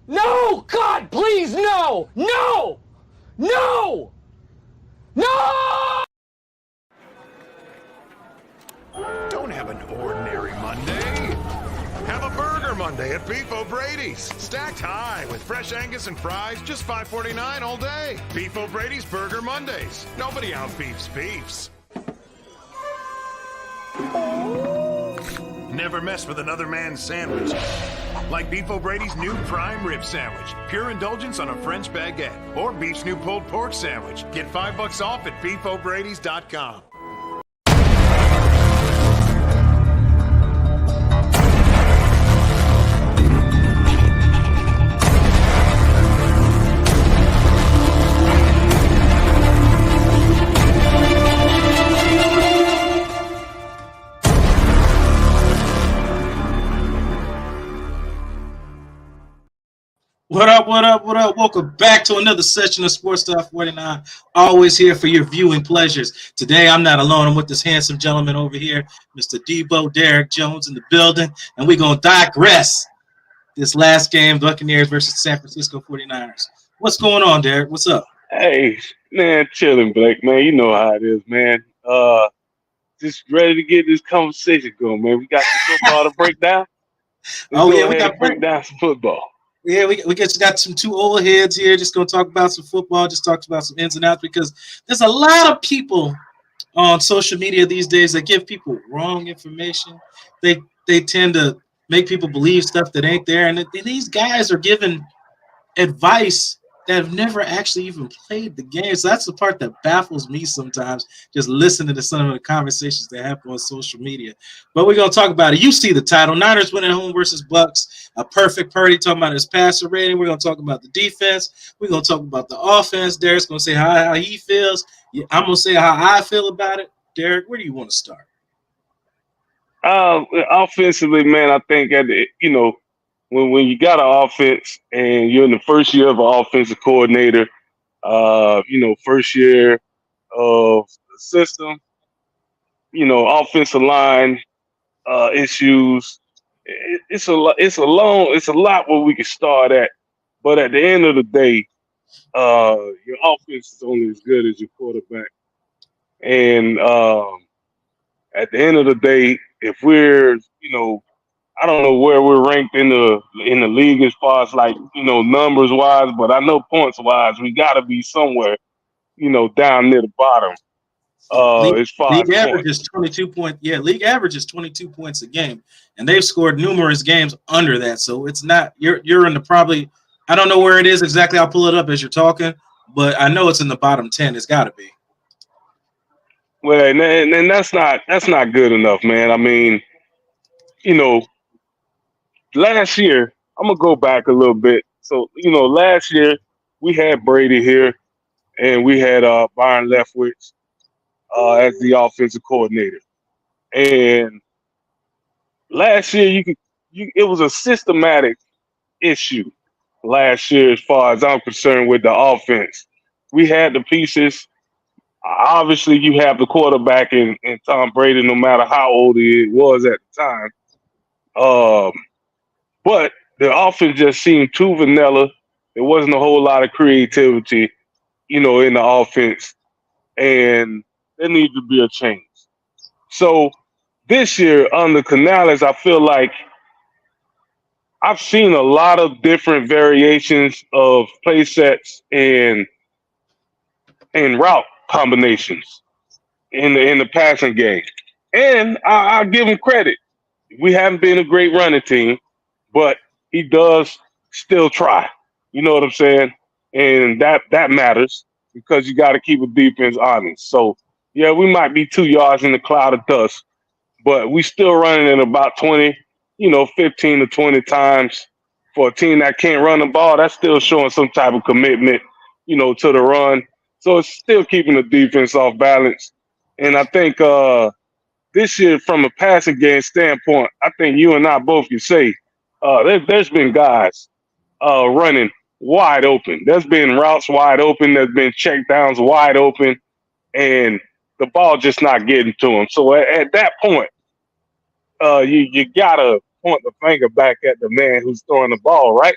No! God, please, no! No! No! No! Don't have an ordinary Monday. Have a Burger Monday at Beef O'Brady's. Stacked high with fresh Angus and fries, just $5.49 all day. Beef O'Brady's Burger Mondays. Nobody outbeefs beefs. Never mess with another man's sandwich. Like Beef O'Brady's new prime rib sandwich. Pure indulgence on a French baguette. Or Beef's new pulled pork sandwich. Get $5 off at beefobradys.com. What up, what up, what up? Welcome back to another session of Sports Talk 49. Always here for your viewing pleasures. Today, I'm not alone. I'm with this handsome gentleman over here, Mr. Debo Derek Jones in the building, and we're going to digress this last game, Buccaneers versus San Francisco 49ers. What's going on, Derek? What's up? Hey, man, chilling, Blake, man. You know how it is, man. Just ready to get this conversation going, man. We got some football to break down. We got break down some football. Yeah, we just got some two old heads here. Just gonna talk about some football. Just talk about some ins and outs because there's a lot of people on social media these days that give people wrong information. They tend to make people believe stuff that ain't there, and these guys are giving advice that have never actually even played the game. So that's the part that baffles me sometimes, just listening to some of the conversations that happen on social media. But we're going to talk about it. You see the title. Niners winning home versus Bucs. A perfect Purdy, talking about his passer rating. We're going to talk about the defense. We're going to talk about the offense. Derek's going to say how he feels. I'm going to say how I feel about it. Derek, where do you want to start? Offensively, man, I think when you got an offense and you're in the first year of an offensive coordinator, first year of the system, offensive line issues. It's a lot where we can start at, but at the end of the day, your offense is only as good as your quarterback. And at the end of the day, if we're, I don't know where we're ranked in the league as far as numbers wise, but I know points wise we got to be somewhere, down near the bottom. As far league as average is 22 points. Yeah, league average is 22 points a game, and they've scored numerous games under that. So it's not you're in the probably. I don't know where it is exactly. I'll pull it up as you're talking, but I know it's in the bottom 10. It's got to be. Well, and that's not good enough, man. I mean, last year, I'm going to go back a little bit. So, last year we had Brady here and we had Byron Leftwich as the offensive coordinator. And last year it was a systematic issue last year as far as I'm concerned with the offense. We had the pieces. Obviously, you have the quarterback in Tom Brady, no matter how old he was at the time. But the offense just seemed too vanilla. There wasn't a whole lot of creativity, in the offense. And there needs to be a change. So this year, under Canales, I feel like I've seen a lot of different variations of play sets and route combinations in the passing game. And I'll give him credit. We haven't been a great running team, but he does still try. You know what I'm saying? And that matters because you got to keep a defense honest. So, yeah, we might be 2 yards in the cloud of dust, but we still running at about 20, 15 to 20 times. For a team that can't run the ball, that's still showing some type of commitment, to the run. So it's still keeping the defense off balance. And I think this year, from a passing game standpoint, I think you and I both can say there's been guys running wide open. There's been routes wide open. There's been check downs wide open. And the ball just not getting to them. So at that point, you got to point the finger back at the man who's throwing the ball, right?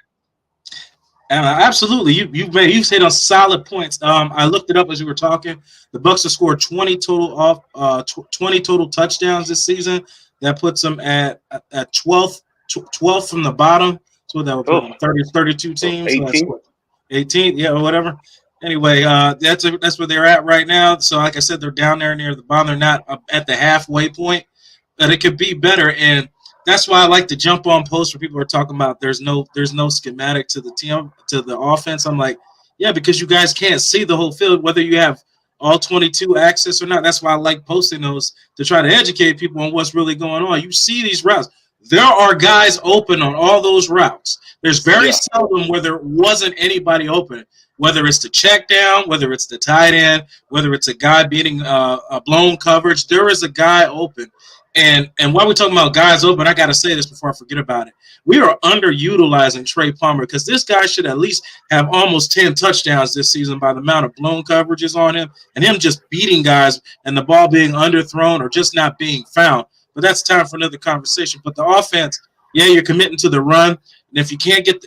Absolutely. You've hit on solid points. I looked it up as you were talking. The Bucs have scored 20 total touchdowns this season. That puts them at 12th from the bottom. So that would put them 32 teams. So that's 18. what, 18, yeah, or whatever. Anyway, that's where they're at right now. So like I said, they're down there near the bottom. They're not up at the halfway point, but it could be better. And that's why I like to jump on posts where people are talking about there's no schematic to the team, to the offense. I'm like, yeah, because you guys can't see the whole field, whether you have all 22 access or not. That's why I like posting those to try to educate people on what's really going on. You see these routes. There are guys open on all those routes. There's very seldom where there wasn't anybody open, whether it's the check down, whether it's the tight end, whether it's a guy beating a blown coverage. There is a guy open. And while we're talking about guys open, I got to say this before I forget about it. We are underutilizing Trey Palmer because this guy should at least have almost 10 touchdowns this season by the amount of blown coverages on him and him just beating guys and the ball being underthrown or just not being found. But that's time for another conversation. But the offense, yeah, you're committing to the run. And if you can't get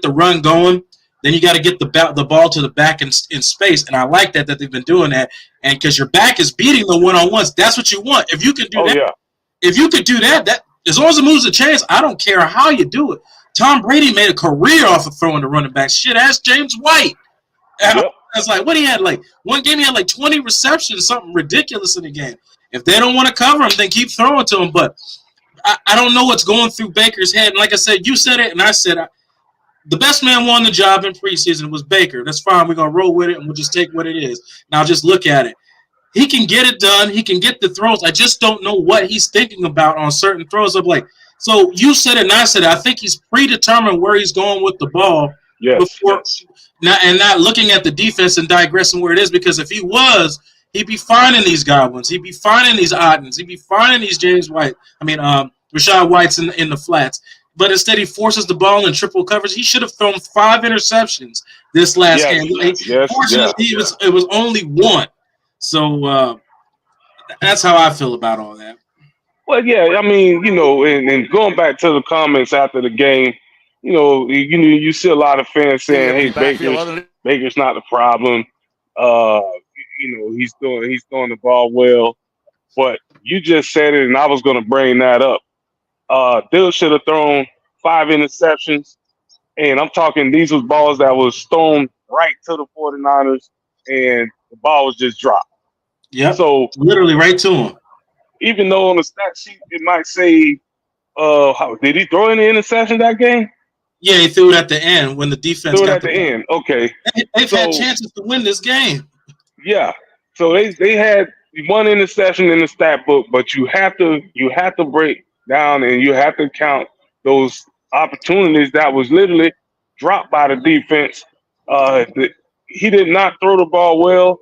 the run going, then you got to get the ball to the back in space. And I like that they've been doing that. And because your back is beating the one-on-ones, that's what you want. If you can do if you could do that as long as it moves the chains, I don't care how you do it. Tom Brady made a career off of throwing the running back. Shit, ask James White. And I was like, what he had one game he had 20 receptions, something ridiculous in the game. If they don't want to cover him, then keep throwing to him. But I don't know what's going through Baker's head. And like I said, you said it, and I said the best man won the job in preseason was Baker. That's fine. We're going to roll with it, and we'll just take what it is. Now just look at it. He can get it done. He can get the throws. I just don't know what he's thinking about on certain throws. So you said it, and I said it. I think he's predetermined where he's going with the ball before not looking at the defense and digressing where it is, because if he was, he'd be finding these Godwins. He'd be finding these Ottens. He'd be finding these Rashad White's in the flats. But instead, he forces the ball in triple coverage. He should have thrown 5 interceptions this last game. Fortunately, it was only 1. So that's how I feel about all that. Well, yeah, I mean, and going back to the comments after the game, you see a lot of fans saying, "Hey, Baker's not the problem. He's throwing the ball well." But you just said it, and I was going to bring that up. Dill should have thrown 5 interceptions, and I'm talking these was balls that was thrown right to the 49ers, and the ball was just dropped. Yeah, so literally right to him. Even though on the stat sheet it might say, did he throw any interception that game? Yeah, he threw it at the end when the defense threw it at the end. Okay, they've had chances to win this game. Yeah, so they had 1 interception in the stat book, but you have to break down and you have to count those opportunities that was literally dropped by the defense. He did not throw the ball well.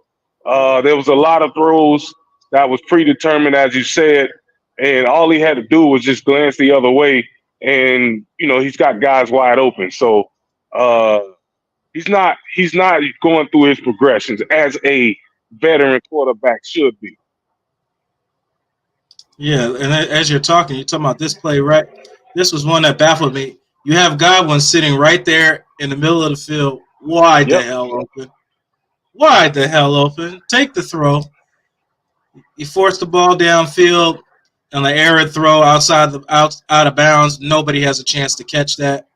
There was a lot of throws that was predetermined, as you said, and all he had to do was just glance the other way, and he's got guys wide open. So he's not going through his progressions as a veteran quarterback should be. Yeah, and as you're talking about this play, right? This was one that baffled me. You have Godwin sitting right there in the middle of the field, wide the hell open. Wide the hell open. Take the throw. He forced the ball downfield on an errant throw out of bounds. Nobody has a chance to catch that.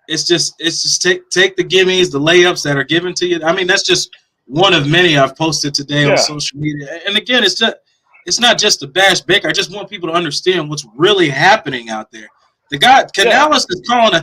It's just take the gimmies, the layups that are given to you. I mean, that's just one of many I've posted today on social media. And again, it's not just to bash Baker. I just want people to understand what's really happening out there. The guy Canales is calling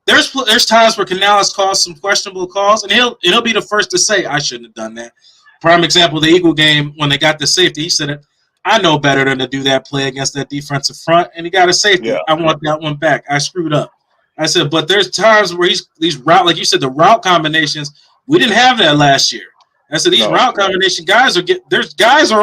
there's times where Canales calls some questionable calls, and he'll be the first to say, I shouldn't have done that. Prime example, the Eagle game, when they got the safety, he said, I know better than to do that play against that defensive front, and he got a safety. I want that one back. I screwed up. I said, but there's times where these route, like you said, the route combinations, we didn't have that last year. I said, these route combination guys are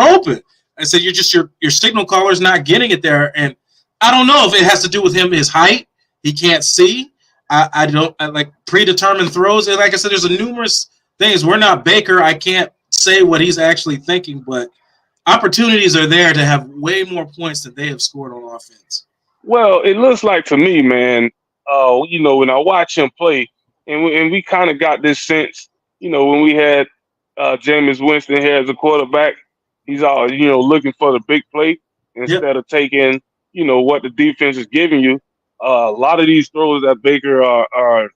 open. I said, your signal caller's not getting it there, and I don't know if it has to do with his height. He can't see. I like predetermined throws. And like I said, there's numerous things. We're not Baker. I can't say what he's actually thinking, but opportunities are there to have way more points than they have scored on offense. Well, it looks like to me, man, when I watch him play, and we kind of got this sense, when we had Jameis Winston here as a quarterback, he's all looking for the big play Yep. instead of taking what the defense is giving you. A lot of these throws that Baker are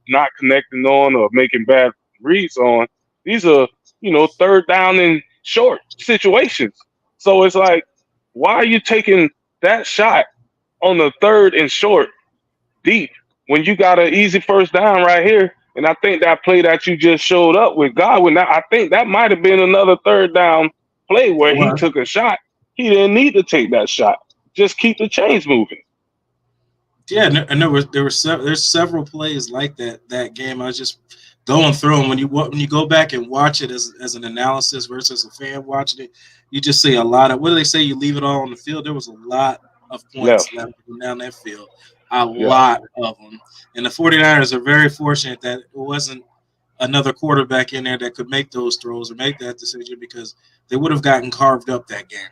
not connecting on or making bad reads on. These are third down and short situations. So it's like, why are you taking that shot on the third and short deep when you got an easy first down right here? And I think that play that you just showed up with Godwin, I think that might have been another third down play where he took a shot. He didn't need to take that shot. Just keep the chains moving. Yeah, and there's several plays like that game. I was just going through them. When you go back and watch it as an analysis versus a fan watching it, you just see a lot of, what do they say? You leave it all on the field. There was a lot of points left down that field, a lot of them. And the 49ers are very fortunate that it wasn't another quarterback in there that could make those throws or make that decision, because they would have gotten carved up that game.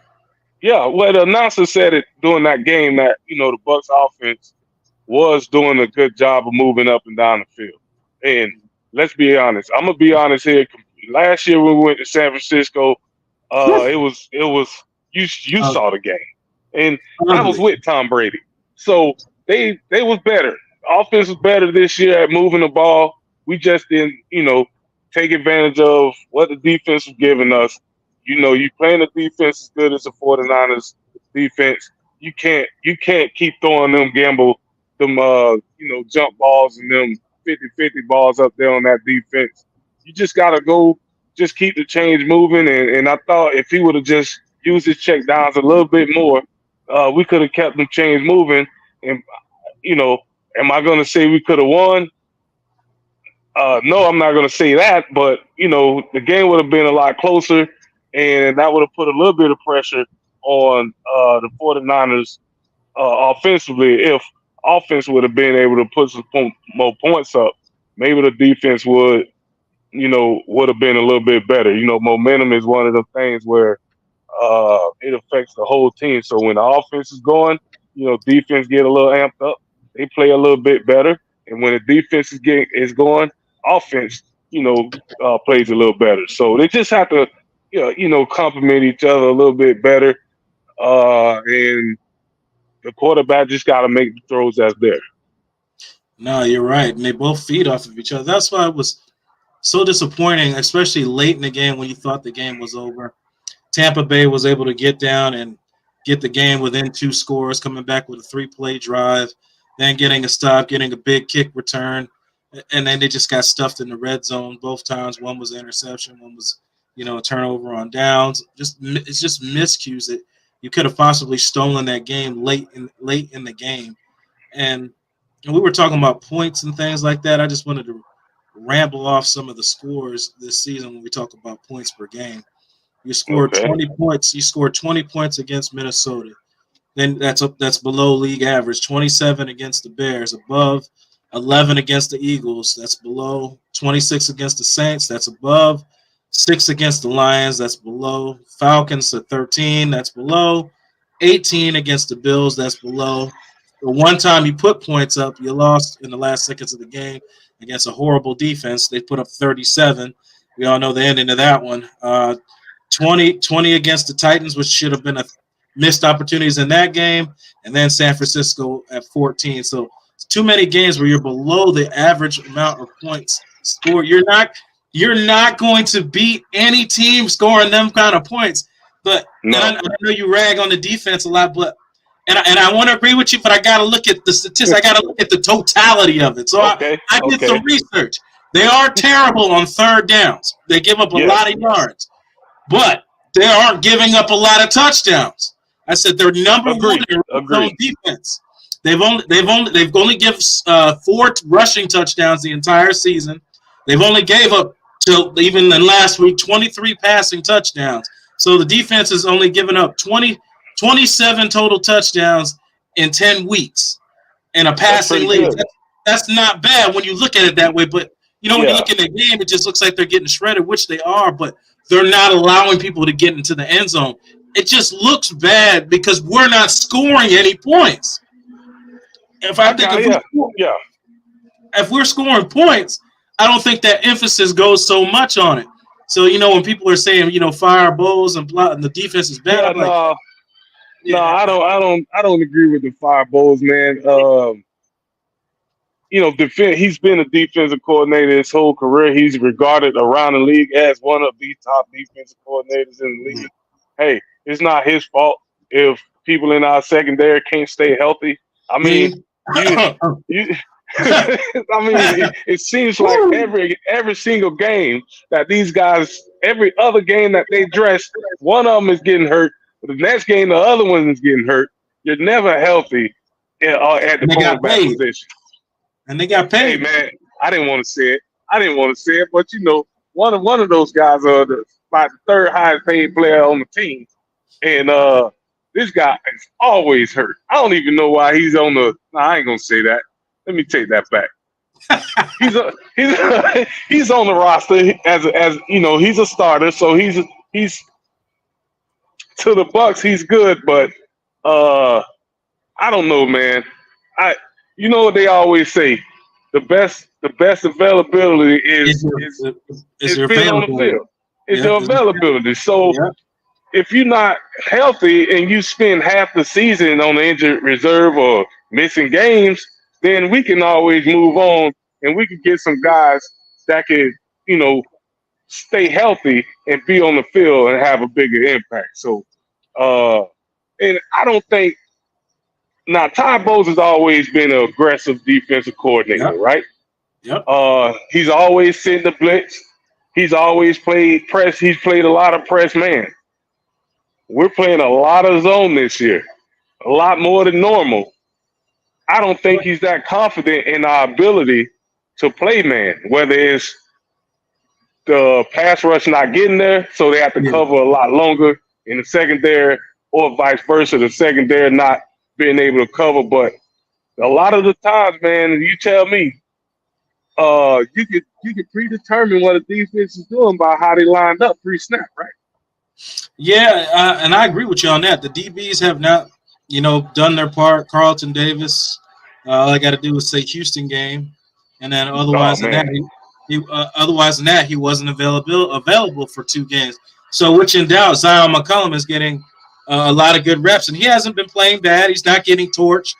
Yeah, well, the announcer said it during that game that, the Bucs offense was doing a good job of moving up and down the field. And let's be honest. I'm gonna be honest here. Last year when we went to San Francisco, it was you saw the game, and I was with Tom Brady, so they was better. Offense was better this year at moving the ball. We just didn't, take advantage of what the defense was giving us. You playing the defense as good as the 49ers defense. You can't keep throwing them jump balls and them 50-50 balls up there on that defense. You just got to go, just keep the chains moving. And I thought if he would have just used his check downs a little bit more, we could have kept them chains moving. And, am I going to say we could have won? No, I'm not going to say that. But, the game would have been a lot closer, and that would have put a little bit of pressure on the 49ers offensively. If offense would have been able to put some more points up, maybe the defense would have been a little bit better. Momentum is one of the things where it affects the whole team. So when the offense is going, defense get a little amped up. They play a little bit better. And when the defense is going, offense, plays a little better. So they just have to, complement each other a little bit better. And the quarterback just got to make the throws that's there. No, you're right. And they both feed off of each other. That's why it was so disappointing, especially late in the game when you thought the game was over. Tampa Bay was able to get down and get the game within 2 scores, coming back with a 3-play drive, then getting a stop, getting a big kick return. And then they just got stuffed in the red zone both times. One was an interception, one was, a turnover on downs. It's just miscues that you could have possibly stolen that game late in the game. And we were talking about points and things like that. I just wanted to ramble off some of the scores this season when we talk about points per game. You scored 20 points. You scored 20 points against Minnesota. Then that's below league average. 27 against the Bears, above 11 against the Eagles. That's below 26 against the Saints. That's above 6 against the Lions. That's below Falcons to 13. That's below 18 against the Bills. That's below. The one time you put points up, you lost in the last seconds of the game against a horrible defense. They put up 37. We all know the ending of that one. 20 against the Titans, which should have been a missed opportunities in that game, and then San Francisco at 14. So it's too many games where you're below the average amount of points scored. You're not going to beat any team scoring them kind of points. But I know you rag on the defense a lot, but and I want to agree with you, but I got to look at the statistics. I got to look at the totality of it. So I did some research. They are terrible on third downs. They give up a lot of yards, but they aren't giving up a lot of touchdowns. I said they're number one in defense. They've only given 4 rushing touchdowns the entire season. They've only gave up till even in last week 23 passing touchdowns. So the defense has only given up 27 total touchdowns in 10 weeks in a passing league. That's not bad when you look at it that way. But when you look at the game, it just looks like they're getting shredded, which they are. But they're not allowing people to get into the end zone. It just looks bad because we're not scoring any points. if we're scoring points, I don't think that emphasis goes so much on it. So, when people are saying, fire Bowles and the defense is bad, Yeah, I'm like, no, I don't agree with the fire Bowles, man. He's been a defensive coordinator his whole career. He's regarded around the league as one of the top defensive coordinators in the league. Hey, it's not his fault if people in our secondary can't stay healthy. I mean, it seems like every single game that these guys, every other game that they dress, one of them is getting hurt. But the next game, the other one is getting hurt. You're never healthy at the quarterback position. And they got paid. Hey, man, I didn't want to say it. But, one of those guys are about the third highest paid player on the team. And this guy is always hurt. I don't even know why he's on the – I ain't going to say that. Let me take that back. He's on the roster as he's a starter, so he's to the Bucs, he's good, but I don't know, man. You know what they always say, the best availability is being on the field. It's your availability. So if you're not healthy and you spend half the season on the injured reserve or missing games, then we can always move on and we can get some guys that could, stay healthy and be on the field and have a bigger impact. So, and I don't think now Todd Bowles has always been an aggressive defensive coordinator, right? Yep. He's always sent the blitz. He's always played press. He's played a lot of press man. We're playing a lot of zone this year, a lot more than normal. I don't think he's that confident in our ability to play man, whether it's the pass rush not getting there, so they have to cover a lot longer in the secondary, or vice versa, the secondary not being able to cover. But a lot of the times, man, you tell me, you could predetermine what a defense is doing by how they lined up pre-snap, right? Yeah, and I agree with you on that. The DBs have not, done their part. Carlton Davis, all I got to do is say Houston game, and then otherwise than that, he wasn't available for 2 games. So, which in doubt, Zion McCollum is getting a lot of good reps, and he hasn't been playing bad. He's not getting torched.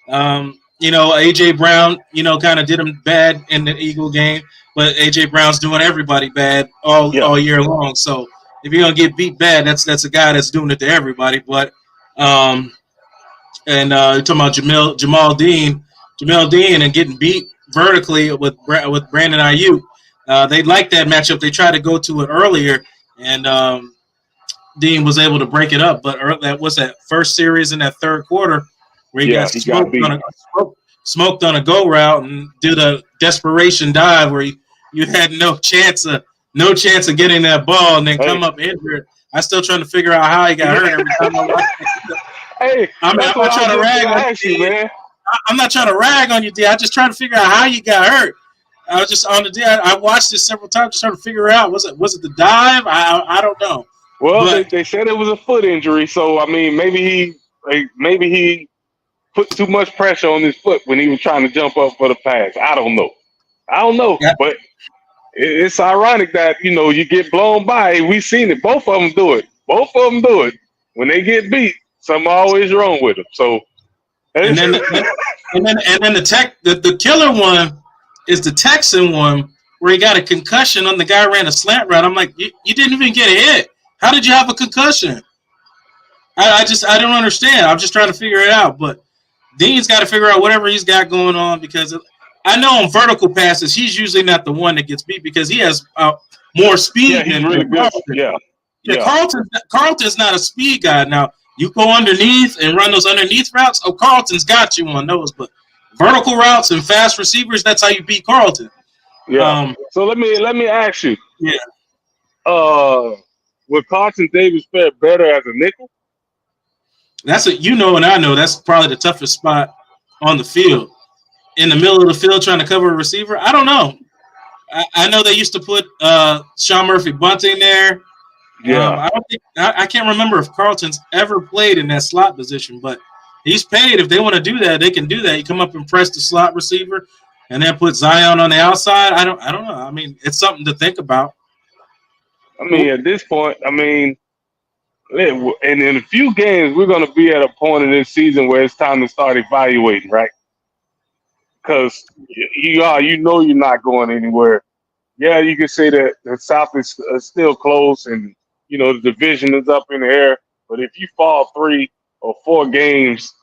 AJ Brown, kind of did him bad in the Eagle game, but AJ Brown's doing everybody bad all year long. So if you're gonna get beat bad, that's a guy that's doing it to everybody. But you're talking about Jamal Dean, and getting beat vertically with Brandon Ayuk. They liked that matchup. They tried to go to it earlier, and Dean was able to break it up. But that was that first series in that third quarter where he got smoked on a go route and did a desperation dive where you had no chance of getting that ball and then come up injured. I'm still trying to figure out how he got hurt every time I watch it. Hey, I'm not trying to rag on you, man. I'm not trying to rag on you, D. I'm just trying to figure out how you got hurt. I was just on the D. I watched this several times, just trying to figure out was it the dive? I don't know. Well, they said it was a foot injury, so I mean maybe he put too much pressure on his foot when he was trying to jump up for the pass. I don't know, but it's ironic that you get blown by. We've seen it. Both of them do it. When they get beat, something always wrong with them. So, and then the killer one is the Texan one where he got a concussion on the guy ran a slant route. I'm like, you didn't even get hit. How did you have a concussion? I don't understand. I'm just trying to figure it out. But Dean's got to figure out whatever he's got going on, because I know on vertical passes he's usually not the one that gets beat because he has more speed than really good. Carlton's not a speed guy. Now you go underneath and run those underneath routes. Oh, Carlton's got you on those, but vertical routes and fast receivers, that's how you beat Carlton. Yeah. So let me ask you. Yeah. Would Carlton Davis fare better as a nickel? That's and I know that's probably the toughest spot on the field. In the middle of the field trying to cover a receiver, I don't know. I know they used to put Sean Murphy Bunting there. Yeah. I can't remember if Carlton's ever played in that slot position, but he's paid. If they want to do that, they can do that. You come up and press the slot receiver. and then put Zion on the outside. I don't know. I mean, it's something to think about. I mean, at this point, I mean, and in a few games, we're going to be at a point in this season where it's time to start evaluating, right? Because you know you're not going anywhere. Yeah, you can say that the South is still close, and you know the division is up in the air. But if you fall 3 or 4 games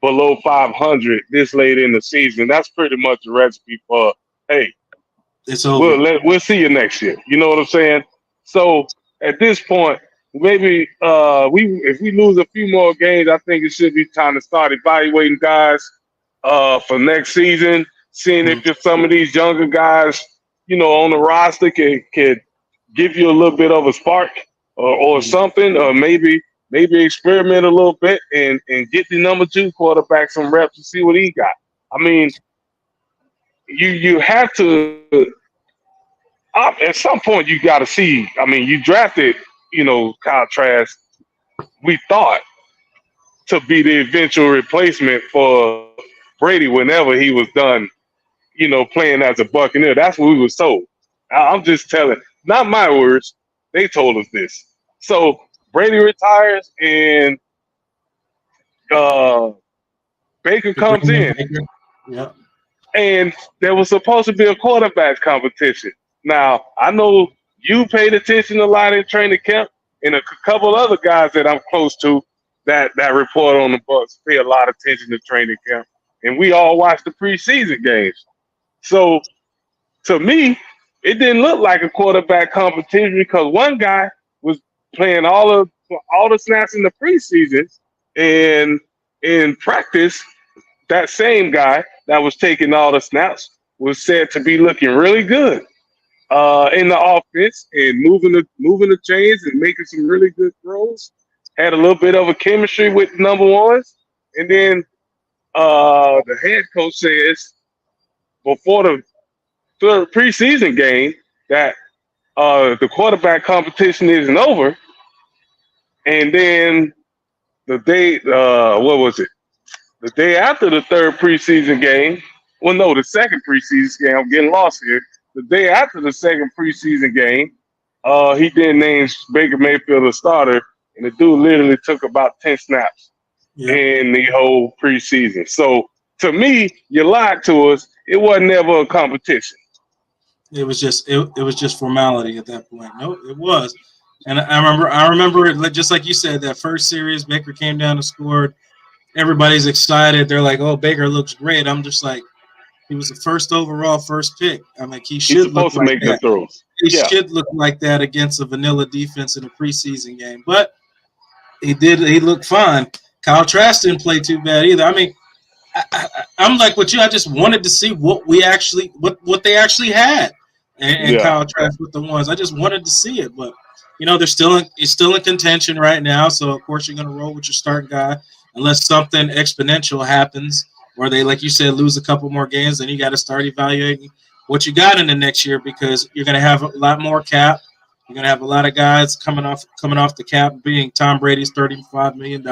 below 500 this late in the season, that's pretty much a recipe for, hey, it's over. We'll see you next year. You know what I'm saying? So at this point, maybe if we lose a few more games, I think it should be time to start evaluating guys for next season, seeing if some of these younger guys, you know, on the roster could give you a little bit of a spark or something, or maybe experiment a little bit and get the number 2 quarterback some reps to see what he got. I mean, you have to at some point you got to see. I mean, you drafted, you know, Kyle Trask, we thought, to be the eventual replacement for Brady whenever he was done, you know, playing as a Buccaneer. That's what we were told. I'm just telling, not my words. They told us this. So Brady retires and Baker comes in. Yeah. And there was supposed to be a quarterback competition. Now, I know you paid attention a lot in training camp, and a couple other guys that I'm close to that report on the Bucs pay a lot of attention to training camp. And we all watched the preseason games. So, to me, it didn't look like a quarterback competition because one guy was playing all the snaps in the preseason, and in practice, that same guy that was taking all the snaps was said to be looking really good in the offense and moving the chains and making some really good throws. Had a little bit of a chemistry with number ones, and then the head coach says before the third preseason game that the quarterback competition isn't over, and then the day the day after the third preseason game, well, no, the second preseason game, I'm getting lost here. The day after the second preseason game, he then names Baker Mayfield a starter, and the dude literally took about 10 snaps in the whole preseason. So, to me, you lied to us. It wasn't ever a competition. It was just formality at that point. No, it was. And I remember it just like you said, that first series, Baker came down and scored. Everybody's excited. They're like, "Oh, Baker looks great." I'm just like, he was the first overall, first pick. I'm like, he should supposed to make good throws. He should look like that against a vanilla defense in a preseason game. But he did. He looked fine. Kyle Trask didn't play too bad either. I mean, I'm like with you. I just wanted to see what they actually had, and Kyle Trask with the ones. I just wanted to see it, but you know, it's still in contention right now. So of course you're going to roll with your start guy. Unless something exponential happens, or they, like you said, lose a couple more games, then you got to start evaluating what you got in the next year because you're going to have a lot more cap. You're going to have a lot of guys coming off the cap, being Tom Brady's $35 million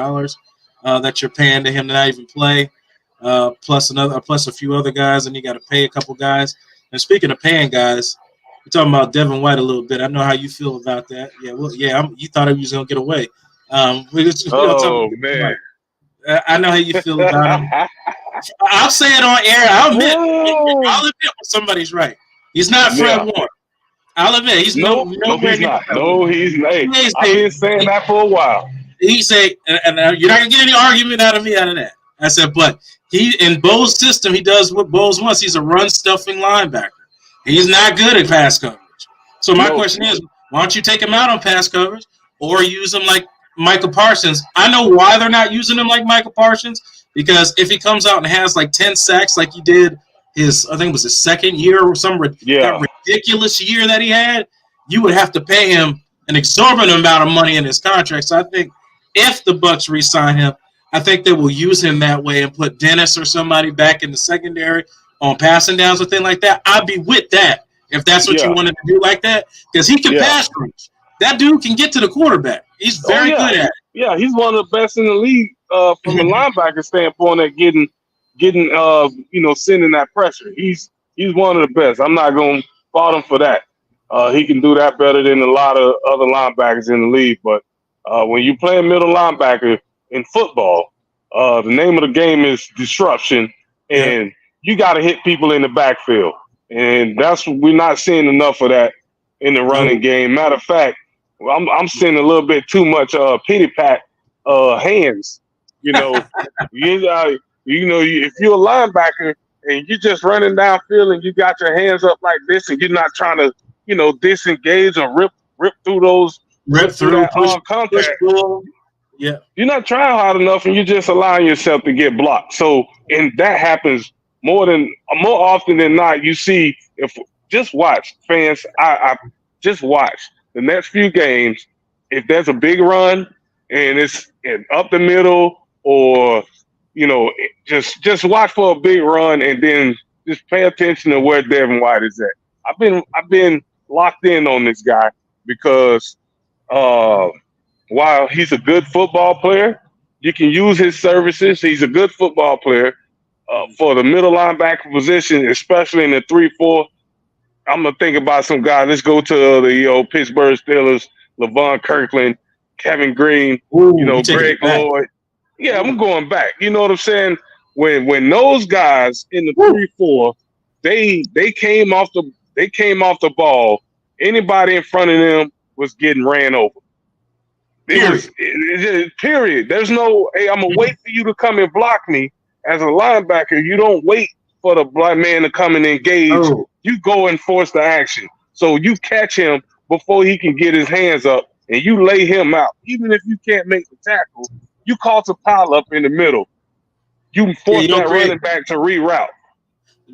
that you're paying to him to not even play, plus a few other guys, and you got to pay a couple guys. And speaking of paying guys, we're talking about Devin White a little bit. I know how you feel about that. Yeah, well, you thought he was going to get away. Man. I know how you feel about him. I'll say it on air. I'll admit when somebody's right. He's not Fred Warner. I'll admit he's he's not. No, he's not. I've been saying that for a while. He say, and you're not gonna get any argument out of me out of that. I said, but he in Bo's system, he does what Bo's wants. He's a run stuffing linebacker. He's not good at pass coverage. So my question is, why don't you take him out on pass coverage or use him like Michael Parsons? I know why they're not using him like Michael Parsons, because if he comes out and has like 10 sacks like he did I think it was his second year or that ridiculous year that he had, you would have to pay him an exorbitant amount of money in his contract. So I think if the Bucs re-sign him, I think they will use him that way and put Dennis or somebody back in the secondary on passing downs or thing like that. I'd be with that if that's what you wanted to do like that, because he can pass rush. That dude can get to the quarterback. He's very good at it. Yeah, he's one of the best in the league from a linebacker standpoint at getting getting sending that pressure. He's one of the best. I'm not gonna fault him for that. He can do that better than a lot of other linebackers in the league. But when you play a middle linebacker in football, the name of the game is disruption, and you got to hit people in the backfield, and we're not seeing enough of that in the running game. Matter of fact, I'm seeing a little bit too much pity pat hands. If you're a linebacker and you're just running downfield and you got your hands up like this and you're not trying to, disengage or rip through that push, contact. push, pull. Yeah. You're not trying hard enough and you're just allowing yourself to get blocked. So, and that happens more often than not. You see, just watch, fans, I just watch the next few games. If there's a big run and it's up the middle, or just watch for a big run and then just pay attention to where Devin White is at. I've been locked in on this guy because while he's a good football player, you can use his services. He's a good football player for the middle linebacker position, especially in the 3-4. I'm gonna think about some guys. Let's go to the Pittsburgh Steelers, LaVon Kirkland, Kevin Green, Greg Lloyd. Yeah, I'm going back. You know what I'm saying? When those guys in the 3-4, they came off the ball. Anybody in front of them was getting ran over. Period. There's no, hey, I'm gonna wait for you to come and block me. As a linebacker, you don't wait for the black man to come and engage. Oh. You go and force the action. So you catch him before he can get his hands up, and you lay him out. Even if you can't make the tackle, you cause a pile up in the middle. You force that running back to reroute.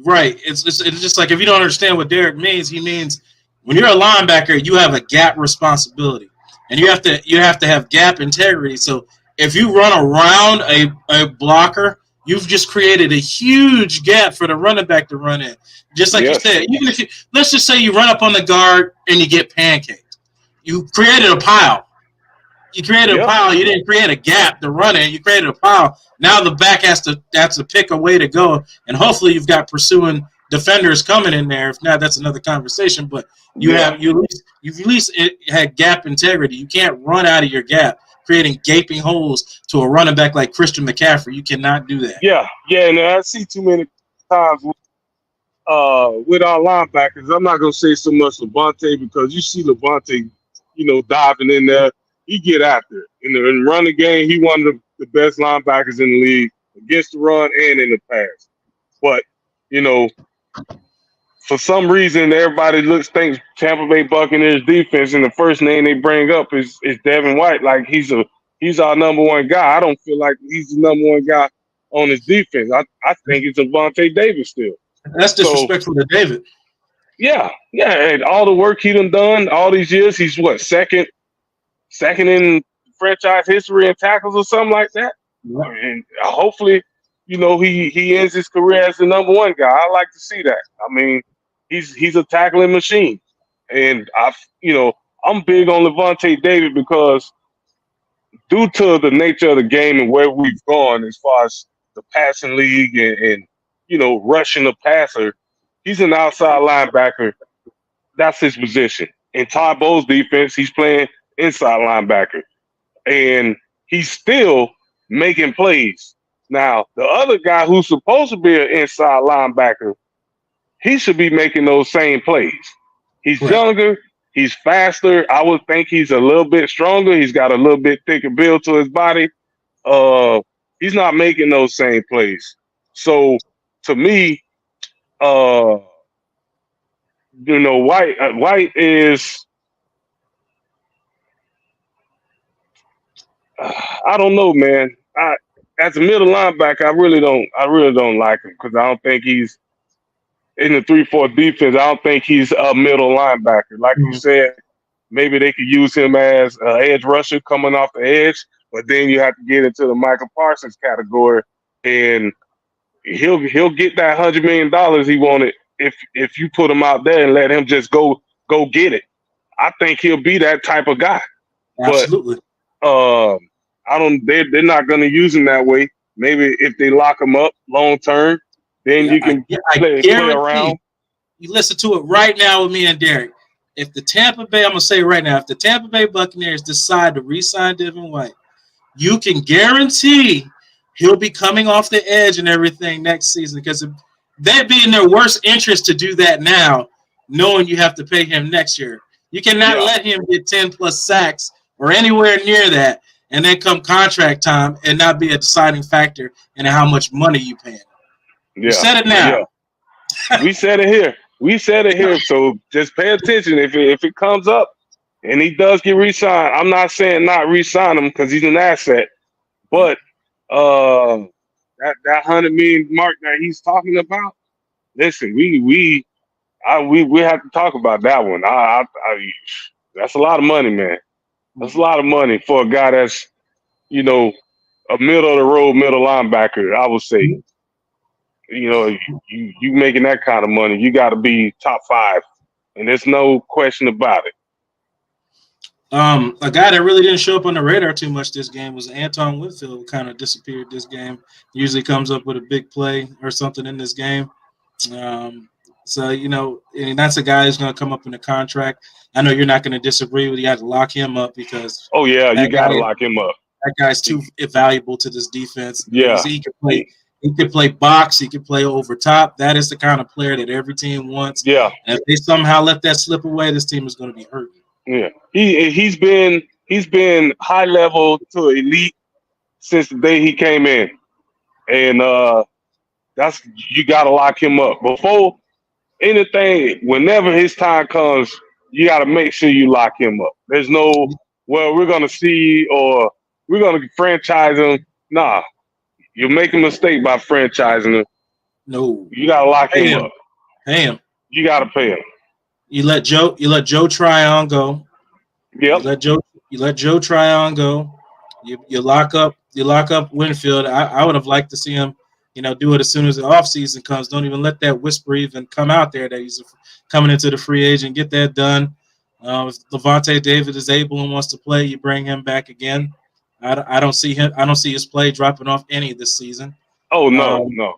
Right. It's just like, if you don't understand what Derek means, he means when you're a linebacker, you have a gap responsibility, and you have to have gap integrity. So if you run around a blocker, you've just created a huge gap for the running back to run in. Just like you said, even if let's just say you run up on the guard and you get pancaked, you created a pile. You created a pile. You didn't create a gap to run in. You created a pile. Now the back has to pick a way to go, and hopefully you've got pursuing defenders coming in there. If not, that's another conversation. But you've at least had gap integrity. You can't run out of your gap, creating gaping holes to a running back like Christian McCaffrey. You cannot do that. Yeah, and I see too many times with our linebackers. I'm not gonna say so much Levante, because you see Levante, diving in there. He get after it. In the running game, he one of the best linebackers in the league against the run and in the pass. But, for some reason, everybody thinks Tampa Bay Buccaneers defense, and the first name they bring up is Devin White. Like he's our number one guy. I don't feel like he's the number one guy on his defense. I think it's Avonte Davis still. That's disrespectful to David. Yeah. And all the work he done all these years, he's second in franchise history in tackles or something like that. Yeah. And hopefully, he ends his career as the number one guy. I like to see that. I mean, he's a tackling machine. And I'm big on Levante David because due to the nature of the game and where we've gone as far as the passing league and rushing the passer, he's an outside linebacker. That's his position. In Todd Bowles' defense, he's playing inside linebacker. And he's still making plays. Now, the other guy who's supposed to be an inside linebacker, he should be making those same plays. He's younger. He's faster. I would think he's a little bit stronger. He's got a little bit thicker build to his body. He's not making those same plays. So, to me, White is I don't know, man. As a middle linebacker, I really don't like him because I don't think he's in the 3-4 defense. I don't think he's a middle linebacker. Like you said, maybe they could use him as an edge rusher coming off the edge, but then you have to get into the Michael Parsons category, and he'll get that $100 million he wanted if you put him out there and let him just go get it. I think he'll be that type of guy. Absolutely. But they're not going to use him that way maybe if they lock him up long term, then you can play around. You listen to it right now with me and Derek. If the Tampa Bay, I'm going to say right now, if the Tampa Bay Buccaneers decide to re-sign Devin White, you can guarantee he'll be coming off the edge and everything next season, because they'd be in their worst interest to do that now, knowing you have to pay him next year. You cannot let him get 10-plus sacks or anywhere near that, and then come contract time and not be a deciding factor in how much money you pay him. You said it now. Yeah. We said it here. So just pay attention. If it comes up and he does get re-signed, I'm not saying not re-sign him because he's an asset, but that $100 million mark that he's talking about, listen, we have to talk about that one. That's a lot of money, man. That's a lot of money for a guy that's, a middle of the road middle linebacker, I would say. You making that kind of money, you got to be top 5, and there's no question about it. A guy that really didn't show up on the radar too much this game was Anton Whitfield. Kind of disappeared this game. Usually comes up with a big play or something in this game. And that's a guy who's going to come up in the contract. I know you're not going to disagree with. You have to lock him up because. Oh yeah, you got to lock him up. That guy's too valuable to this defense. Yeah, he can play. He could play box. He could play over top. That is the kind of player that every team wants. Yeah. And if they somehow let that slip away, this team is going to be hurting. Yeah. He's been high level to elite since the day he came in, and you got to lock him up before anything. Whenever his time comes, you got to make sure you lock him up. There's no, well, we're going to see or we're going to franchise him. Nah. You'll make a mistake by franchising him. No. You gotta lock him up. Pay him. You gotta pay him. You let Joe Tryon go. Yep. You let Joe Tryon go. You lock up Winfield. I would have liked to see him, do it as soon as the offseason comes. Don't even let that whisper even come out there that he's coming into the free agent. Get that done. If Levante David is able and wants to play, you bring him back again. I don't see his play dropping off any this season. Oh no, no.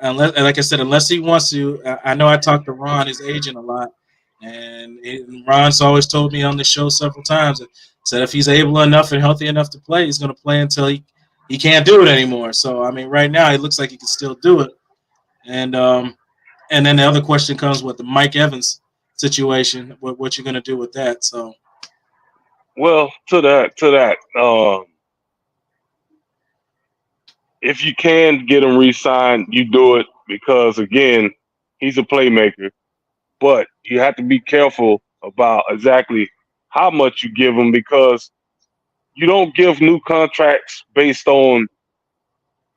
Unless, like I said, unless he wants to. I know I talked to Ron, his agent, a lot, and Ron's always told me on the show several times. Said if he's able enough and healthy enough to play, he's going to play until he can't do it anymore. So I mean, right now it looks like he can still do it. And then the other question comes with the Mike Evans situation. What you're going to do with that? So. Well, to that, if you can get him re-signed, you do it because, again, he's a playmaker. But you have to be careful about exactly how much you give him because you don't give new contracts based on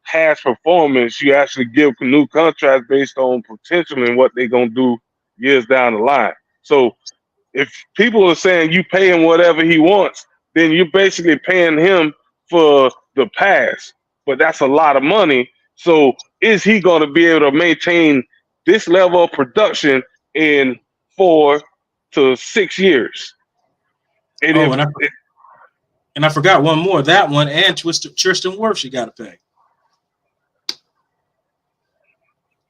past performance. You actually give new contracts based on potential and what they're going to do years down the line. So if people are saying you pay him whatever he wants, then you're basically paying him for the past. But that's a lot of money. So is he going to be able to maintain this level of production in 4 to 6 years? And I forgot one more. That one and Tristan Wirfs you got to pay.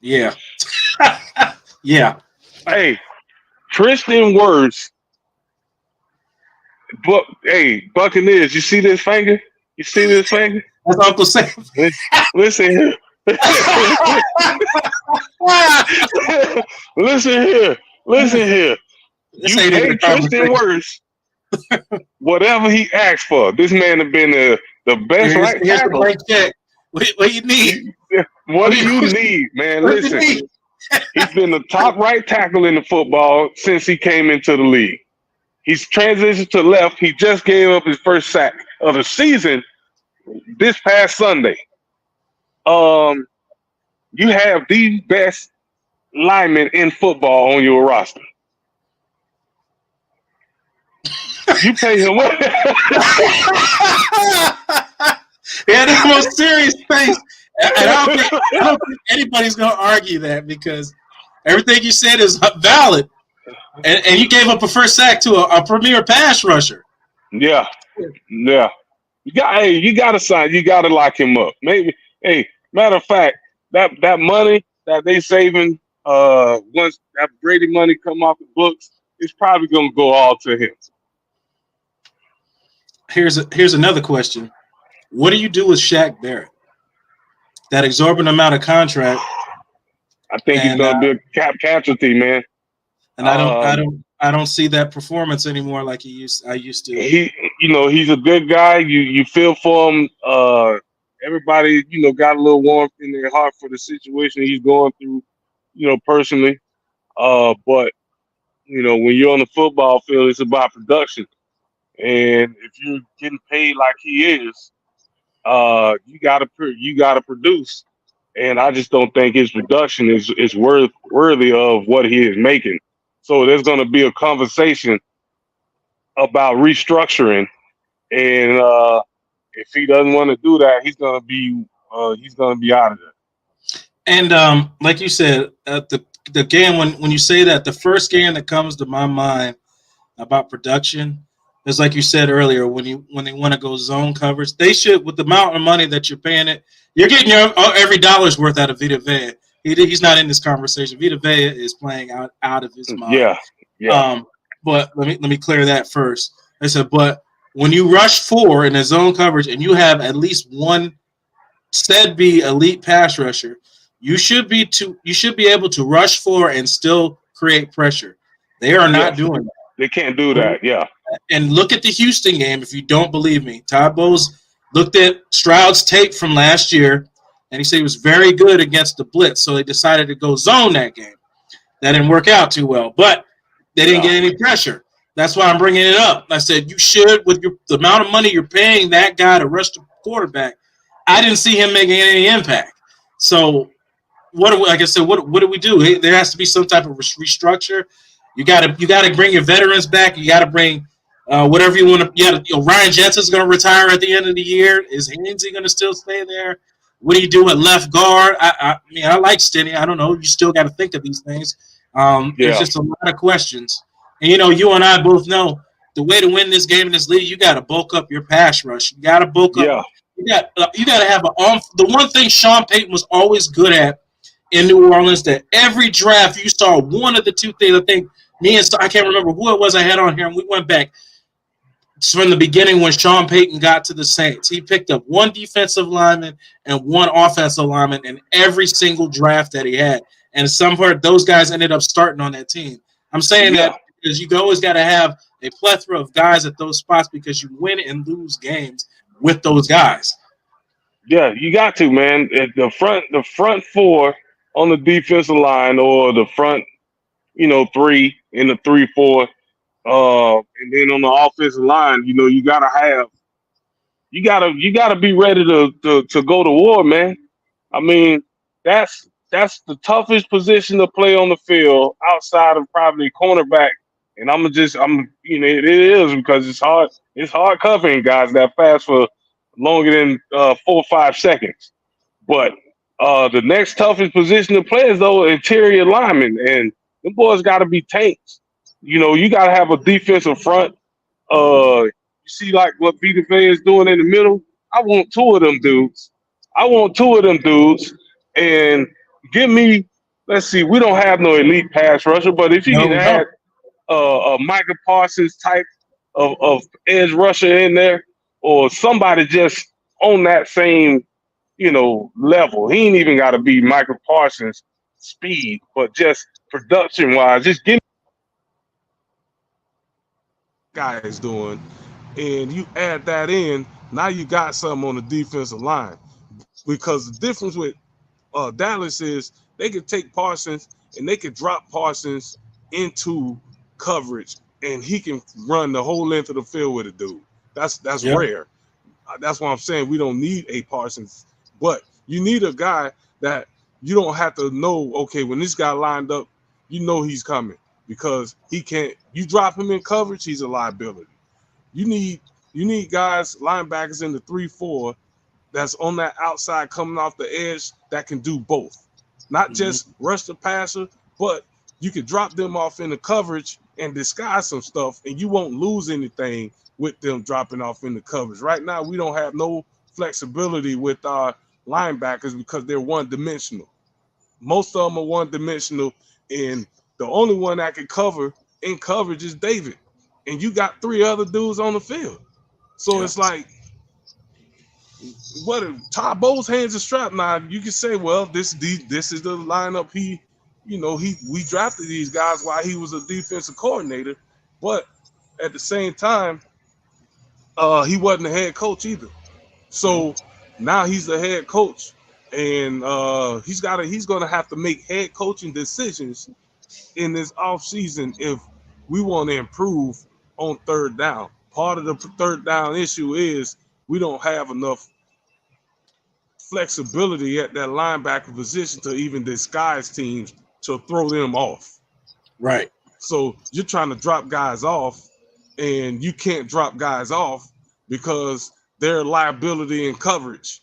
Yeah. Yeah. Hey, Tristan Wirfs. But hey, Buccaneers, you see this finger? You see this finger? That's Uncle Sam. Listen here. Listen here. You pay Tristan Wirfs whatever he asked for. This man has been the best right tackle. What you need? What do you need, man? Listen, he's been the top right tackle in the football since he came into the league. He's transitioned to left. He just gave up his first sack of the season this past Sunday. You have the best lineman in football on your roster. You pay him what? Yeah, the most serious face. And I don't think anybody's going to argue that because everything you said is valid. And you gave up a first sack to a premier pass rusher. Yeah. You got to sign. You got to lock him up. Maybe Hey, matter of fact, that money that they saving, once that Brady money come off the books, it's probably gonna go all to him. Here's another question. What do you do with Shaq Barrett? That exorbitant amount of contract, I think he's and gonna be a cap casualty, man. and Um, I don't see that performance anymore like I used to. he's a good guy. You feel for him. Everybody, got a little warmth in their heart for the situation he's going through, personally. But when you're on the football field, it's about production. And if you're getting paid like he is, you gotta produce. And I just don't think his production is worthy of what he is making. So there's going to be a conversation about restructuring, and if he doesn't want to do that, he's going to be out of there. And like you said, the game when you say that, the first game that comes to my mind about production is, like you said earlier, when they want to go zone coverage, they should, with the amount of money that you're paying it, you're getting every dollar's worth out of Vita Vea. He's not in this conversation. Vita Vea is playing out of his mind. Yeah. But let me clear that first. I said, but when you rush 4 in a zone coverage and you have at least one said be elite pass rusher, you should be able to rush 4 and still create pressure. They are not doing that. They can't do that. Yeah. And look at the Houston game if you don't believe me. Todd Bowles looked at Stroud's tape from last year, and he said he was very good against the blitz. So they decided to go zone that game. That didn't work out too well, but they didn't get any pressure. That's why I'm bringing it up. I said you should, with the amount of money you're paying that guy to rush the quarterback. I didn't see him making any impact. So what do we do? There has to be some type of restructure. You got to bring your veterans back. You got to bring whatever you want to. Ryan Jensen's going to retire at the end of the year. Is Hainsey going to still stay there? What do you do at left guard? I mean, I like Stinnie. I don't know. You still got to think of these things. There's just a lot of questions. And, you and I both know the way to win this game in this league, you got to bulk up your pass rush. You got to bulk up. You got to have the one thing Sean Payton was always good at in New Orleans, that every draft you saw one of the two things. I think I can't remember who it was I had on here, and we went back from the beginning when Sean Payton got to the Saints. He picked up one defensive lineman and one offensive lineman in every single draft that he had. And some part, those guys ended up starting on that team. I'm saying that because you always got to have a plethora of guys at those spots because you win and lose games with those guys. Yeah, you got to, man. The front 4 on the defensive line, or the front, 3 in the 3-4, and then on the offensive line, you gotta be ready to go to war, man. I mean, that's the toughest position to play on the field outside of probably cornerback. And it is, because it's hard. It's hard covering guys that fast for longer than 4 or 5 seconds. But the next toughest position to play is though interior linemen, and them boys got to be tanks. You got to have a defensive front. You see, like what Vita Vea is doing in the middle. I want 2 of them dudes. And give me. Let's see. We don't have no elite pass rusher, but if you can add a Micah Parsons type of edge rusher in there, or somebody just on that same level. He ain't even got to be Michael Parsons speed, but just production wise, just give me guys doing, and you add that in, now you got something on the defensive line. Because the difference with Dallas is they could take Parsons and they could drop Parsons into coverage, and he can run the whole length of the field with a dude. That's rare. That's why I'm saying we don't need a Parsons, but you need a guy that you don't have to know, okay, when this guy lined up, he's coming, because he can't. You drop him in coverage, he's a liability. You need guys, linebackers in the 3-4 that's on that outside coming off the edge that can do both. Not just rush the passer, but you could drop them off in the coverage and disguise some stuff, and you won't lose anything with them dropping off in the coverage. Right now, we don't have no flexibility with our linebackers because they're one-dimensional. Most of them are one-dimensional, and the only one that can cover in coverage is David, and you got 3 other dudes on the field. So Yeah. it's like, what if Todd Bowles' hands are strapped? Now you can say, well, this is the lineup. We drafted these guys while he was a defensive coordinator, but at the same time, he wasn't a head coach either. So now he's the head coach, and he's gonna have to make head coaching decisions in this offseason if we want to improve on third down. Part of the third down issue is we don't have enough flexibility at that linebacker position to even disguise teams to throw them off. Right. So you're trying to drop guys off, and you can't drop guys off because they're a liability in coverage.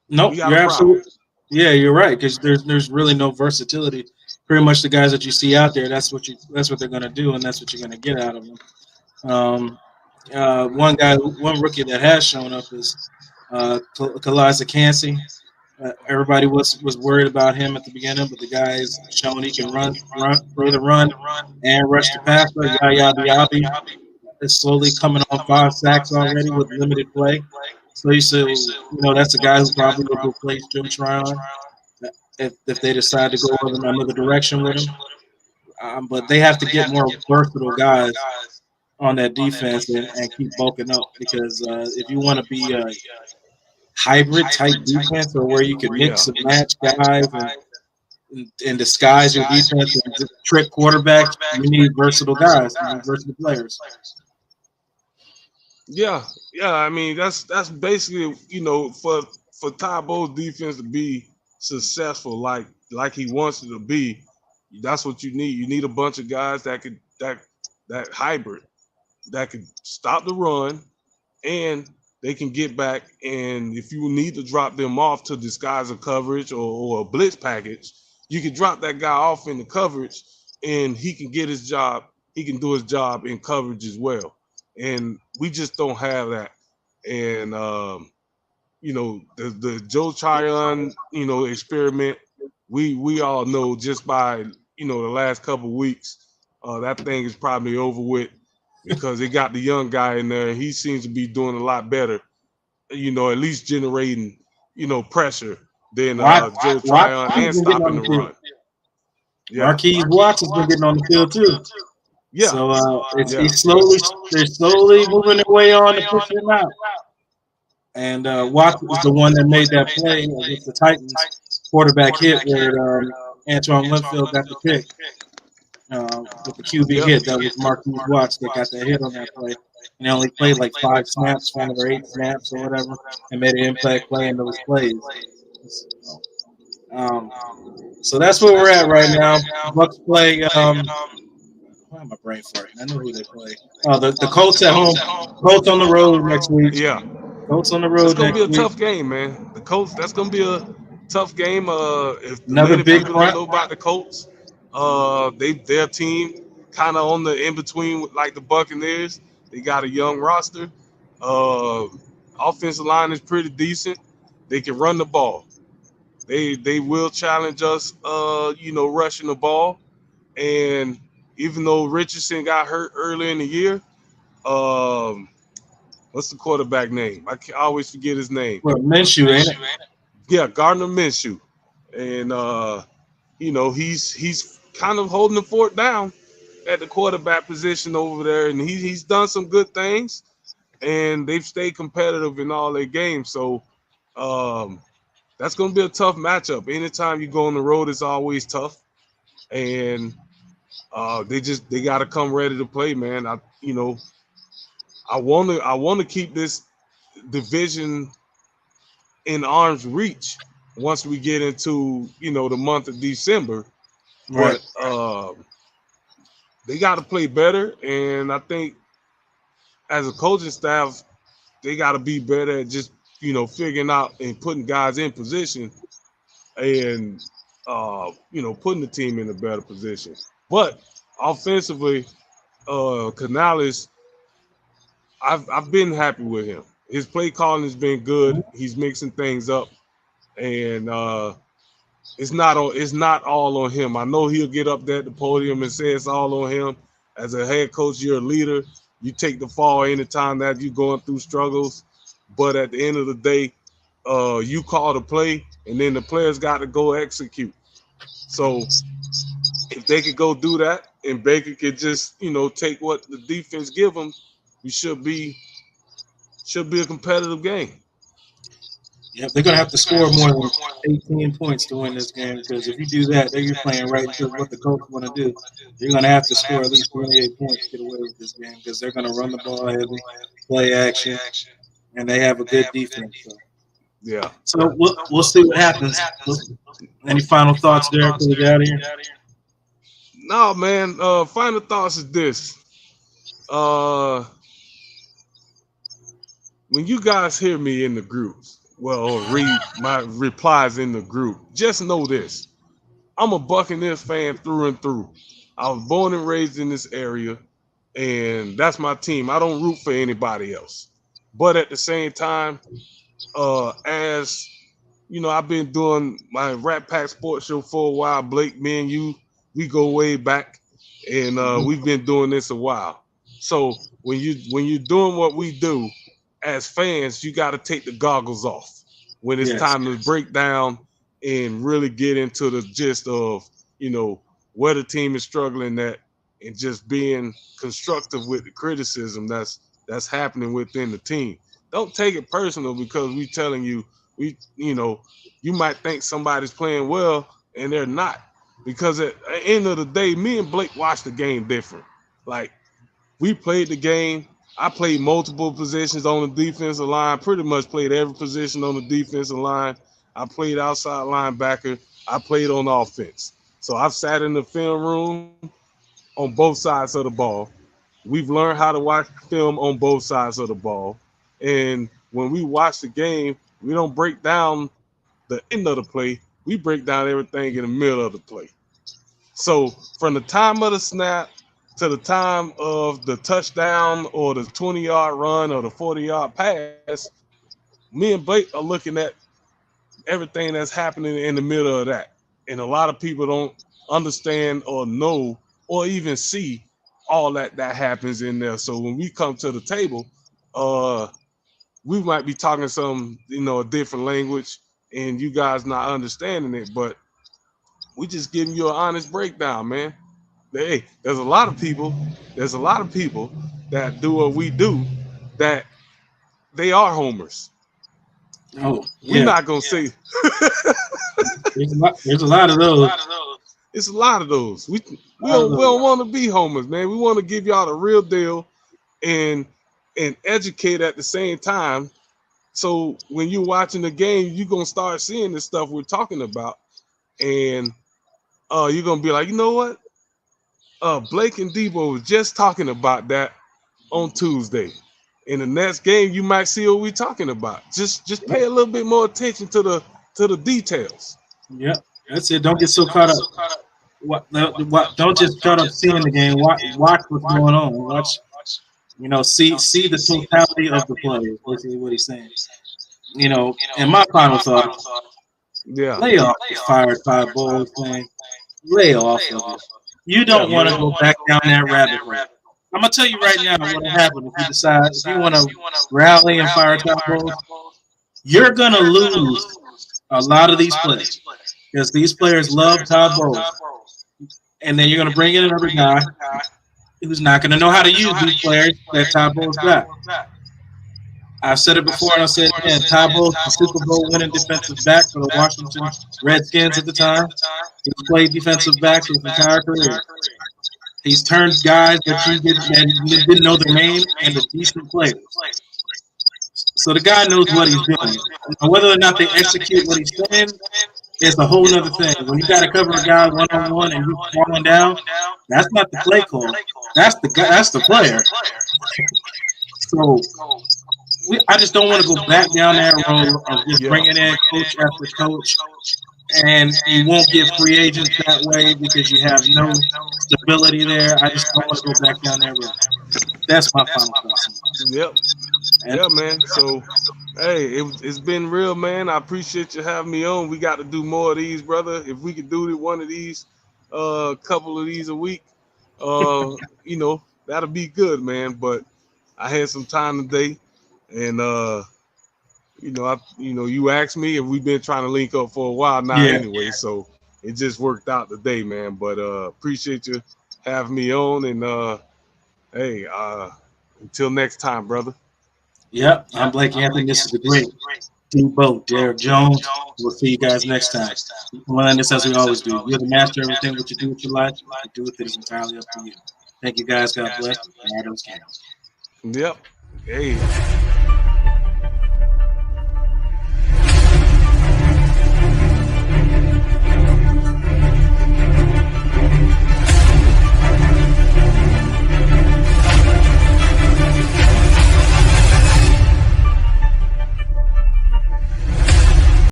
Nope, We got you're a problem. absolutely. Yeah, you're right, because there's really no versatility. Pretty much the guys that you see out there, that's what they're gonna do, and that's what you're gonna get out of them. One rookie that has shown up is Kalisa Kancey. Everybody was worried about him at the beginning, but the guy's shown he can throw the run, and rush the passer. Yaya Diaby is slowly coming on 5 sacks already with limited play. So that's a guy who probably will replace Joe Tryon if they decide to go another direction with him. But they have to get more versatile guys on that defense and keep bulking up, because if you want to be a hybrid type defense, or where you can mix and match guys and disguise your defense and trick quarterbacks, you need versatile guys, you need versatile players. Yeah. I mean, that's basically, for Todd Bowles' defense to be successful, like he wants it to be. That's what you need. You need a bunch of guys that hybrid that can stop the run, and they can get back. And if you need to drop them off to disguise a coverage or a blitz package, you can drop that guy off in the coverage, and he can get his job. He can do his job in coverage as well. And we just don't have that. And the Joe Tryon, experiment, we all know just by the last couple of weeks, that thing is probably over with, because they got the young guy in there, and he seems to be doing a lot better, at least generating, pressure than Joe Tryon, and stopping the run. Yeah. Marquise Watts has been getting on the field too. Yeah. So they're slowly moving their way on to push him out. And Watts was the one that made that play against the Titans quarterback hit where Antoine Winfield got the pick with the QB hit. That was Marquise Watts that got that hit on that play. And they only played like 5 snaps, 5 or 8 snaps or whatever, and made an impact play in those plays. So that's where we're at right now. Bucs play. Why am I brain farting? I know who they play. Oh, the Colts at home. Colts on the road next week. Yeah. Colts on the road. It's gonna be a tough game, man. The Colts. That's gonna be a tough game. If another big people don't know about the Colts, their team kind of on the in between like the Buccaneers. They got a young roster. Offensive line is pretty decent. They can run the ball. They will challenge us. Rushing the ball, and even though Richardson got hurt early in the year, what's the quarterback name? I always forget his name. Well, Minshew, ain't it? Yeah, Gardner Minshew, and he's kind of holding the fort down at the quarterback position over there, and he's done some good things, and they've stayed competitive in all their games. So that's going to be a tough matchup. Anytime you go on the road, it's always tough, and they got to come ready to play, man. I want to keep this division in arm's reach once we get into the month of December, right. But they got to play better, and I think as a coaching staff, they got to be better at just figuring out and putting guys in position, and putting the team in a better position. But offensively, Canales, I've been happy with him. His play calling has been good. He's mixing things up, and it's not all on him. I know he'll get up there at the podium and say it's all on him. As a head coach, you're a leader. You take the fall anytime that you're going through struggles. But at the end of the day, you call the play, and then the players got to go execute. So if they could go do that, and Baker could just, take what the defense give them, we should be a competitive game. Yeah, they're going to have to score more than 18 points to win this game, because if you do that, then you're playing right to what the coach want to do. You're going to have to score at least 28 points to get away with this game, because they're going to run the ball heavy, play action, and they have a good defense. Yeah. So we'll see what happens. Any final thoughts, Derek, before we get out of here? No, man. Final thoughts is this. When you guys hear me in the groups, or read my replies in the group, just know this. I'm a Buccaneers fan through and through. I was born and raised in this area, and that's my team. I don't root for anybody else. But at the same time, as I've been doing my Rat Pack Sports Show for a while. Blake, me and you, we go way back, and we've been doing this a while. So when you're doing what we do as fans, you got to take the goggles off when it's time to break down and really get into the gist of where the team is struggling at, and just being constructive with the criticism that's happening within the team. Don't take it personal because we telling you you might think somebody's playing well and they're not, because at the end of the day, me and Blake watched the game different. Like, we played the game. I played multiple positions on the defensive line, pretty much played every position on the defensive line. I played outside linebacker. I played on offense. So I've sat in the film room on both sides of the ball. We've learned how to watch film on both sides of the ball. And when we watch the game, we don't break down the end of the play. We break down everything in the middle of the play. So from the time of the snap to the time of the touchdown or the 20-yard run or the 40-yard pass, me and Blake are looking at everything that's happening in the middle of that. And a lot of people don't understand or know or even see all that happens in there. So when we come to the table, we might be talking some, a different language, and you guys not understanding it, but we just giving you an honest breakdown, man. Hey, there's a lot of people that do what we do, that they are homers. Oh, yeah. We're not gonna say there's a lot of those. It's a lot of those. We don't want to be homers, man. We want to give y'all the real deal and educate at the same time. So when you're watching the game, you're gonna start seeing the stuff we're talking about, and you're gonna be like, you know what? Blake and Debo was just talking about that on Tuesday. In the next game, you might see what we're talking about. Just pay a little bit more attention to the details. Yeah, that's it. Don't get so caught up. Don't just shut up seeing the game. Watch what's going on. Watch. See the totality of the play. Is basically what he's saying. And my final thought. Yeah. Lay off the fire Todd Bowles thing. Lay off of it. You don't want to go back down that rabbit hole. I'm gonna tell you right now what'll happen if you decide if you want to rally and fire Todd Bowles. You're gonna lose a lot of these players because these players love Todd Bowles, and then you're gonna bring in another guy who's not gonna know how to use these players that Todd Bowles got. I've said it before and I'll say it again. Todd Bowles, the Super Bowl winning defensive back for the Washington Redskins at the time. He's played defensive back his entire career. He's turned guys that you didn't know their name into decent players. So the guy knows what he's doing. Whether or not they execute what he's saying is a whole other thing. When you got to cover a guy one-on-one and you're falling down, that's not the play call. That's the player. So I just don't want to go back down that road of just bringing in coach after coach. And you won't get free agents that way because you have no stability there. I just don't want to go back down that road. That's my final thought. Yep. Yeah, man. So, hey, it's been real, man. I appreciate you having me on. We got to do more of these, brother. If we could do one of these, couple of these a week, that'll be good, man. But I had some time today, and you asked me if we've been trying to link up for a while now, Yeah. anyway. So it just worked out today, man. But appreciate you having me on, and hey, until next time, brother. Yep. I'm Blake Anthony. This is the great D-Boat, Derek Jones. We'll see you guys next time. We'll end this as we always do. You're the master of everything. What you do with your life, what you do with it is entirely up to you. Thank you, guys. God bless. And Adams Candles. Yep. Hey.